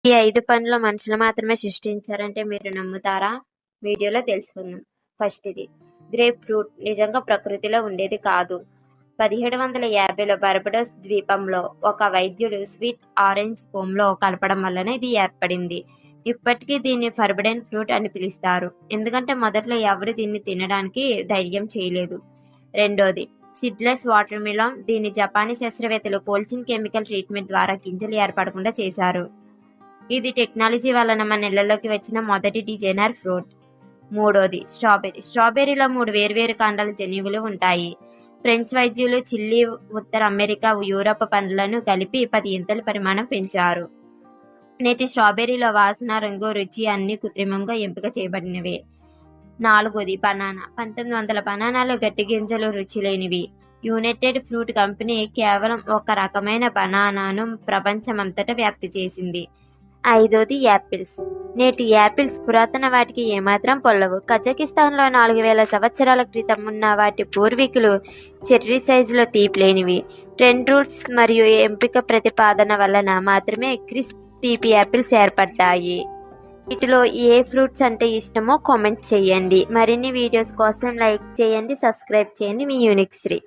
ఈ 5 పండ్లు మనుషులు మాత్రమే సృష్టించారంటే మీరు నమ్ముతారా? వీడియోలో తెలుసుకుందాం. ఫస్ట్‌ది గ్రేప్ ఫ్రూట్ నిజంగా ప్రకృతిలో ఉండేది కాదు. 1750లో బార్బడోస్ ద్వీపంలో ఒక వైద్యుడు స్వీట్ ఆరెంజ్ ఫోమ్‌లో కలపడం వల్లనే ఇది ఏర్పడింది. ఇప్పటికీ దీన్ని ఫర్బిడెన్ ఫ్రూట్ అని పిలుస్తారు. ఎందుకంటే మొదట్లో ఎవరు దీన్ని తినడానికి ధైర్యం చేయలేదు. రెండోది సీడ్లెస్ వాటర్ మిలన్. దీన్ని జపానీ శాస్త్రవేత్తలు కోల్చిన్ కెమికల్ ట్రీట్మెంట్ ద్వారా గింజలు ఏర్పడకుండా చేశారు. ఇది టెక్నాలజీ వలన మన ఇళ్లలోకి వచ్చిన మొదటి డిజైనర్ ఫ్రూట్. మూడోది స్ట్రాబెర్రీ. స్ట్రాబెర్రీలో 3 వేర్వేరు కాండాల జన్యువులు ఉంటాయి. ఫ్రెంచ్ వైద్యులు చిల్లీ, ఉత్తర అమెరికా, యూరప్ పండ్లను కలిపి 10 ఇంతల పరిమాణం పెంచారు. నేటి స్ట్రాబెర్రీలో వాసన, రంగు, రుచి అన్ని కృత్రిమంగా ఎంపిక చేయబడినవే. నాలుగోది బనానా. 1900 బనానాలు గట్టి గింజలు రుచి లేనివి. యునైటెడ్ ఫ్రూట్ కంపెనీ కేవలం ఒక రకమైన బనానాను ప్రపంచమంతటా వ్యాప్తి చేసింది. ఐదోది యాపిల్స్. నేటి యాపిల్స్ పురాతన వాటికి ఏమాత్రం పొల్లవు. కజకిస్తాన్లో 4000 సంవత్సరాల క్రితం ఉన్న వాటి పూర్వీకులు చెర్రీ సైజులో తీపి లేనివి. ట్రెండ్ రూట్స్ మరియు ఎంపిక ప్రతిపాదన వలన మాత్రమే క్రిస్ప్ తీపి యాపిల్స్ ఏర్పడ్డాయి. వీటిలో ఏ ఫ్రూట్స్ అంటే ఇష్టమో కామెంట్ చేయండి. మరిన్ని వీడియోస్ కోసం లైక్ చేయండి, సబ్స్క్రైబ్ చేయండి. మీ యూనిక్ శ్రీ.